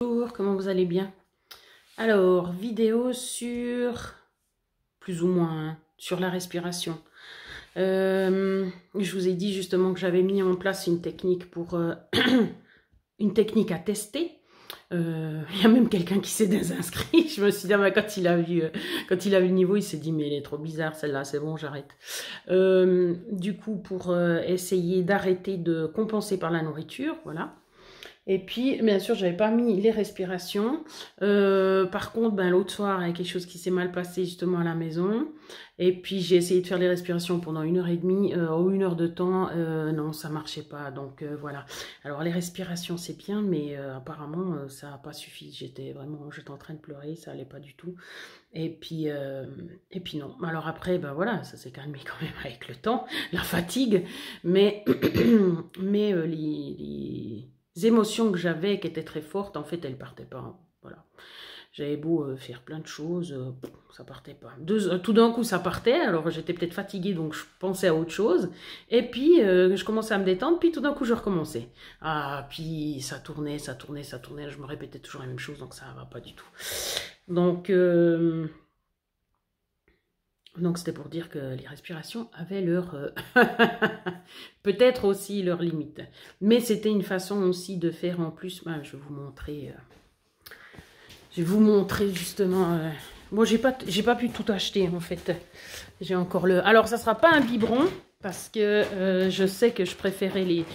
Bonjour, comment vous allez bien? Alors, vidéo sur, plus ou moins, hein, sur la respiration. Je vous ai dit justement que j'avais mis en place une technique pour une technique à tester. Il y a même quelqu'un qui s'est désinscrit. Je me suis dit, ah, bah, quand il a vu le niveau, il s'est dit, mais elle est trop bizarre celle-là, c'est bon, j'arrête. Du coup, pour essayer d'arrêter de compenser par la nourriture, voilà. Et puis, bien sûr, j'avais pas mis les respirations. Par contre, ben, l'autre soir, il y a quelque chose qui s'est mal passé justement à la maison. Et puis, j'ai essayé de faire les respirations pendant 1h30 ou 1 heure de temps. Non, ça marchait pas. Donc, voilà. Alors, les respirations, c'est bien, mais apparemment, ça n'a pas suffi. J'étais en train de pleurer, ça allait pas du tout. Et puis non. Alors après, ben voilà, ça s'est calmé quand même avec le temps, la fatigue. Mais, les émotions que j'avais qui étaient très fortes, en fait, elles partaient pas. Voilà. J'avais beau faire plein de choses, ça partait pas. Tout d'un coup, ça partait. Alors, j'étais peut-être fatiguée, donc je pensais à autre chose. Et puis, je commençais à me détendre, puis tout d'un coup, je recommençais. Ah, puis ça tournait, ça tournait, ça tournait. Je me répétais toujours la même chose, donc ça va pas du tout. Donc c'était pour dire que les respirations avaient leur... peut-être aussi leurs limites. Mais c'était une façon aussi de faire en plus... Ben, je vais vous montrer justement... Bon, j'ai pas pu tout acheter en fait. J'ai encore le... Alors, ça sera pas un biberon, parce que je sais que je préférais les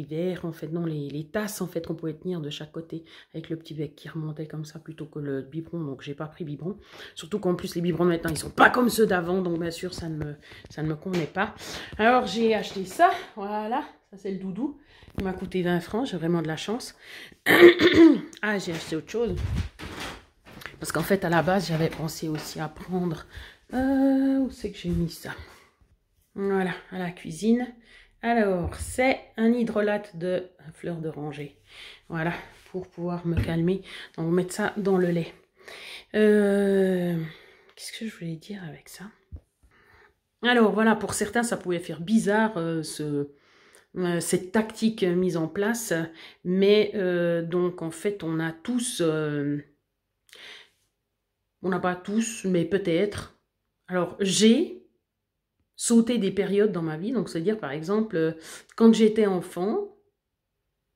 verres, en fait, non, les tasses, en fait, qu'on pouvait tenir de chaque côté, avec le petit bec qui remontait comme ça, plutôt que le biberon, donc j'ai pas pris biberon. Surtout qu'en plus, les biberons maintenant, ils sont pas comme ceux d'avant, donc bien sûr, ça ne me convenait pas. Alors, j'ai acheté ça, voilà, ça c'est le doudou. Il m'a coûté 20 francs, j'ai vraiment de la chance. Ah, j'ai acheté autre chose. Parce qu'en fait, à la base, j'avais pensé aussi à prendre... où c'est que j'ai mis ça? Voilà, à la cuisine. Alors, c'est un hydrolate de fleurs d'oranger. Voilà, pour pouvoir me calmer. Donc, mettre ça dans le lait. Qu'est-ce que je voulais dire avec ça? Alors, voilà, pour certains, ça pouvait faire bizarre, cette tactique mise en place. Mais, donc, en fait, on a tous... on n'a pas tous, mais peut-être. Alors, j'ai sauté des périodes dans ma vie. Donc, c'est-à-dire, par exemple, quand j'étais enfant,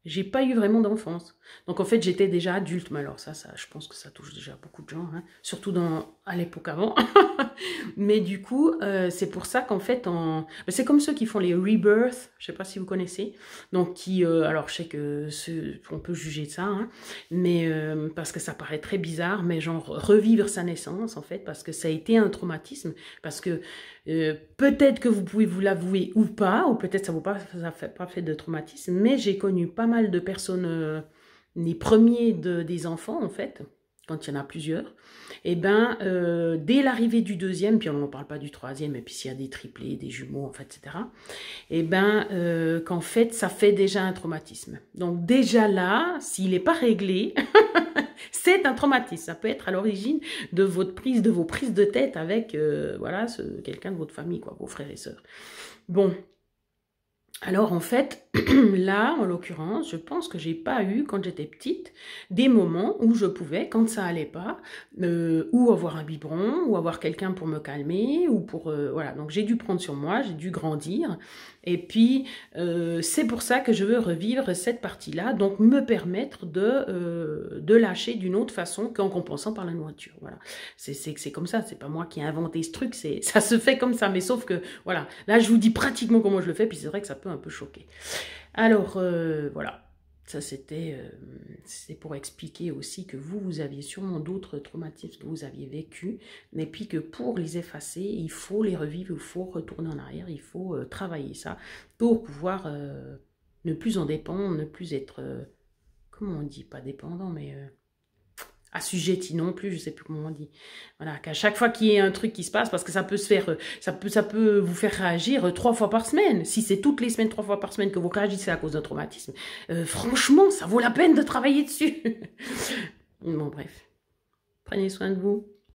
j'ai pas eu vraiment d'enfance. Donc, en fait, j'étais déjà adulte. Mais alors, ça, je pense que ça touche déjà beaucoup de gens, hein, surtout à l'époque avant. Mais du coup, c'est pour ça qu'en fait, c'est comme ceux qui font les rebirths, je sais pas si vous connaissez. Donc, alors, je sais que on peut juger de ça, hein, mais parce que ça paraît très bizarre, mais genre revivre sa naissance, en fait, parce que ça a été un traumatisme, parce que peut-être que vous pouvez vous l'avouer ou pas, ou peut-être ça n'a pas fait de traumatisme, mais j'ai connu pas mal de personnes, les premiers des enfants, en fait, quand il y en a plusieurs, et ben dès l'arrivée du deuxième, puis on n'en parle pas du troisième, et puis s'il y a des triplés, des jumeaux, en fait, etc., et ben qu'en fait, ça fait déjà un traumatisme. Donc déjà là, s'il n'est pas réglé, c'est un traumatisme. Ça peut être à l'origine de vos prises de tête avec voilà, quelqu'un de votre famille, quoi, vos frères et sœurs. Bon. Alors en fait, là, en l'occurrence, je pense que j'ai pas eu, quand j'étais petite, des moments où je pouvais, quand ça allait pas, ou avoir un biberon, ou avoir quelqu'un pour me calmer, ou pour... voilà, donc j'ai dû prendre sur moi, j'ai dû grandir, et puis c'est pour ça que je veux revivre cette partie-là, donc me permettre de lâcher d'une autre façon qu'en compensant par la nourriture, voilà. C'est comme ça, c'est pas moi qui ai inventé ce truc, ça se fait comme ça, mais sauf que, voilà, là je vous dis pratiquement comment je le fais, puis c'est vrai que ça peut un peu choquer. Alors, voilà, ça c'est pour expliquer aussi que vous aviez sûrement d'autres traumatismes que vous aviez vécu, mais puis que pour les effacer, il faut les revivre, il faut retourner en arrière, il faut travailler ça pour pouvoir ne plus en dépendre, ne plus être, comment on dit, pas dépendant, mais... assujetti non plus, je sais plus comment on dit. Voilà, qu'à chaque fois qu'il y ait un truc qui se passe, parce que ça peut se faire, ça peut vous faire réagir 3 fois par semaine. Si c'est toutes les semaines, 3 fois par semaine que vous réagissez à cause d'un traumatisme, franchement, ça vaut la peine de travailler dessus. Bon, bref. Prenez soin de vous.